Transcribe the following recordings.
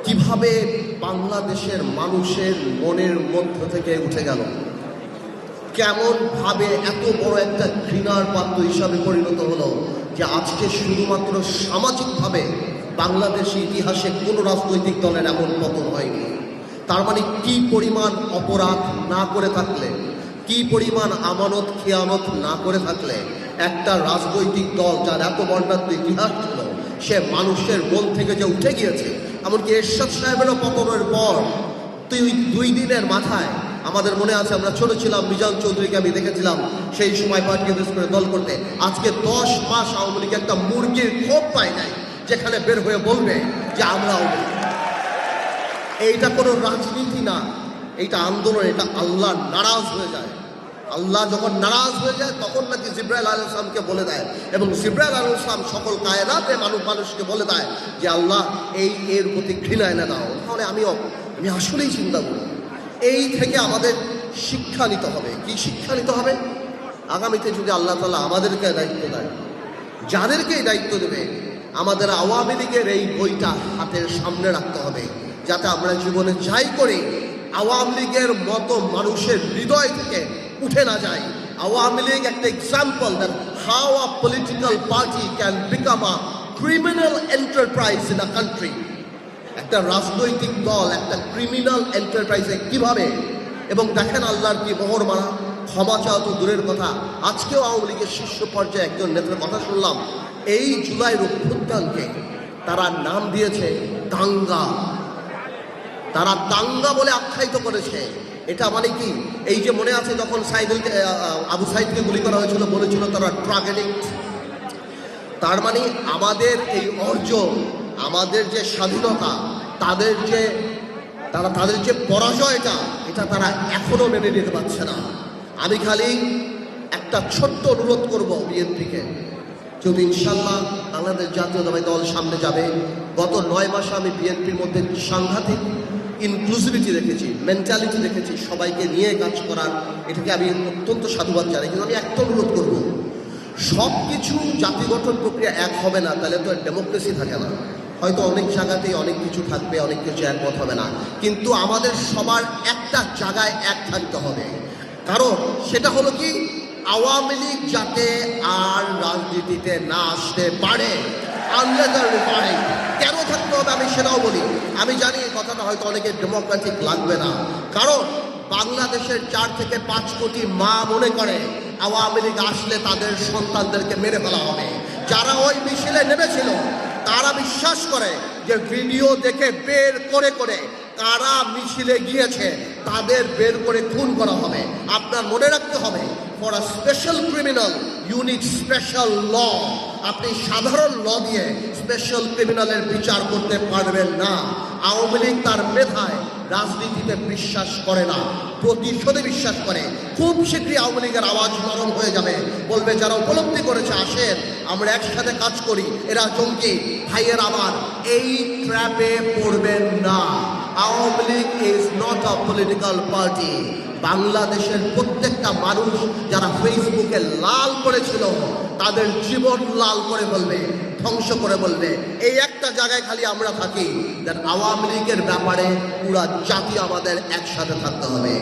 কিভাবে বাংলাদেশের মানুষের মনের মধ্য থেকে উঠে গেল, কেমন ভাবে এত বড় একটা ঘৃণার পাত্র হিসাবে পরিণত হলো যে আজকে শুধুমাত্র সামাজিকভাবে বাংলাদেশি ইতিহাসে কোনো রাজনৈতিক দলের এমন পতন হয়নি। তার মানে কি পরিমাণ অপরাধ না করে থাকলে, কি পরিমাণ আমানত খেয়ানত না করে থাকলে একটা রাজনৈতিক দল যার এত বর্ণাঢ্য ইতিহাস ছিল সে মানুষের মন থেকে যে উঠে গিয়েছে। এমনকি এরশাদ সাহেবেরও পতনের পর 2 দিনের মাথায় আমাদের মনে আছে, আমরা ছোট ছিলাম, মিজান চৌধুরীকে আমি দেখেছিলাম সেই সময় পার্টি অফিস করে দল করতে। আজকে 10 মাস আওয়ামী লীগ একটা মুরগির খোপ পায় নাই যেখানে বের হয়ে বলবে যে আমরা আওয়ামী লীগ। এইটা কোনো রাজনীতি না, এইটা আন্দোলন, এটা আল্লাহ নারাজ হয়ে যায়। আল্লাহ যখন নারাজ হয়ে যায় তখন নাকি জিবরাইল আলাইহিস সালামকে বলে দেয়, এবং জিবরাইল আলাইহিস সালাম সকল কায়নাতে মানুষকে বলে দেয় যে আল্লাহ এর প্রতি ঘৃণা এনে দাও। তাহলে আমি আসলেই চিন্তা করি, এই থেকে আমাদের শিক্ষা নিতে হবে। কি শিক্ষা নিতে হবে? আগামীতে যদি আল্লাহ তাআলা আমাদেরকে দায়িত্ব দেয়, যাদেরকে এই দায়িত্ব দেবে, আমাদের আওয়ামী লীগের এই বইটা হাতের সামনে রাখতে হবে, যাতে আমরা জীবনে যাই করি আওয়ামী লীগের মতো মানুষের হৃদয় থেকে উঠে না যায়। আওয়ামী লীগ একটা example that how a political party can become a criminal enterprise in a country. একটা রাজনৈতিক দল একটা ক্রিমিনাল এন্টারপ্রাইজে কিভাবে, এবং দেখেন আল্লাহর কি মোহর মারা। ক্ষমা চাওয়া তো দূরের কথা, আজকেও আওয়ামী লীগের শীর্ষ পর্যায়ে একজন নেতার কথা শুনলাম, এই জুলাইয়ের অভ্যুত্থানকে তারা নাম দিয়েছে দাঙ্গা। তারা দাঙ্গা বলে আখ্যায়িত করেছে। এটা মানে কি, এই যে মনে আছে যখন আবু সাইদকে গুলি করা হয়েছিল, বলেছিল তারা ড্রাগ এডিক্ট। তার মানে আমাদের এই অর্জন, আমাদের যে স্বাধীনতা, তাদের যে পরাজয়টা, এটা তারা এখনো মেনে নিতে পারছে না। আমি খালি একটা ছোট্ট অনুরোধ করব বিএনপিকে, যদি ইনশাল্লাহ বাংলাদেশ জাতীয়তাবাদী দল সামনে যাবে, গত 9 মাসে আমি বিএনপির মধ্যে সাংঘাতিক ইনক্লুসিভিটি দেখেছি, মেন্টালিটি দেখেছি, সবাইকে নিয়ে কাজ করার, এটাকে আমি অত্যন্ত সাধুবাদ জানাই। কিন্তু আমি একটা অনুরোধ করব, সব কিছু জাতি গঠন প্রক্রিয়া এক হবে না, তাহলে তো ডেমোক্রেসি থাকে না। হয়তো অনেক জায়গাতেই অনেক কিছু থাকবে, অনেক কিছু একমত হবে না, কিন্তু আমাদের সবার একটা জায়গায় এক থাকতে হবে। কারণ সেটা হলো কি, আওয়ামী লীগ যাতে আর রাজনীতিতে না আসতে পারে। কেন থাকতে হবে আমি সেটাও বলি। আমি জানি এই কথাটা হয়তো অনেকের ডেমোক্রেটিক লাগবে না, কারণ বাংলাদেশের 4 থেকে 5 কোটি মা মনে করে আওয়ামী লীগ আসলে তাদের সন্তানদেরকে মেরে ফেলা হবে। যারা ওই মিছিলে নেমেছিল তারা বিশ্বাস করে যে ভিডিও দেখে বের করে কারা মিছিলে গিয়েছে তাদের বের করে খুন করা হবে। আপনার মনে রাখতে হবে, for a special criminal you need special law. আপনি সাধারণ ল দিয়ে স্পেশাল ক্রিমিনালের বিচার করতে পারবেন না। আওয়ামী লীগ তার মেধায় রাজনীতিতে বিশ্বাস করে না, প্রতিশোধে বিশ্বাস করে। খুব শীঘ্রই আওয়ামী লীগের আওয়াজ নরম হয়ে যাবে, বলবে যারা উপলব্ধি করেছে আসেন আমরা একসাথে কাজ করি, এরা জঙ্গি। ভাইয়ের আমার, এই ট্র্যাপে পড়বেন না। Awami League is not a political party. বাংলাদেশের প্রত্যেকটা মানুষ যারা ফেসবুকে লাল করেছিল তাদের জীবন লাল করে বলবে, ধ্বংস করে বলবে। এই একটা জায়গায় খালি আমরা থাকি, দেন আওয়ামী লীগের ব্যাপারে পুরা জাতি আমাদের একসাথে থাকতে হবে।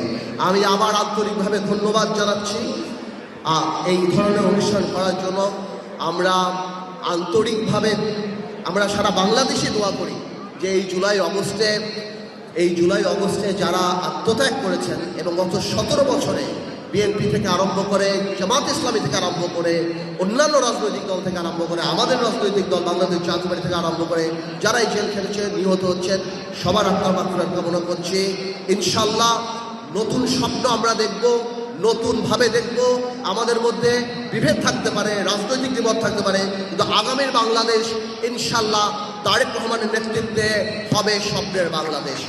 আমি আবার আন্তরিকভাবে ধন্যবাদ জানাচ্ছি এই ধরনের অনুষ্ঠান করার জন্য। আমরা আন্তরিকভাবে আমরা সারা বাংলাদেশে দোয়া করি যে এই জুলাই অগস্টে যারা আত্মত্যাগ করেছেন, এবং গত 17 বছরে বিএনপি থেকে আরম্ভ করে, জামাত ইসলামী থেকে আরম্ভ করে, অন্যান্য রাজনৈতিক দল থেকে আরম্ভ করে, আমাদের রাজনৈতিক দল বাংলাদেশ জাতীয়তাবাদী থেকে আরম্ভ করে যারা এই জেল খেটেছে, নিহত হচ্ছেন, সবার আত্মার মাগফিরাত কামনা করছি। ইনশাল্লাহ নতুন স্বপ্ন আমরা দেখব, নতুনভাবে দেখব। আমাদের মধ্যে বিভেদ থাকতে পারে, রাজনৈতিক বিপদ থাকতে পারে, কিন্তু আগামীর বাংলাদেশ ইনশাল্লাহ তারেক রহমানের নেতৃত্বে হবে স্বপ্নের বাংলাদেশ।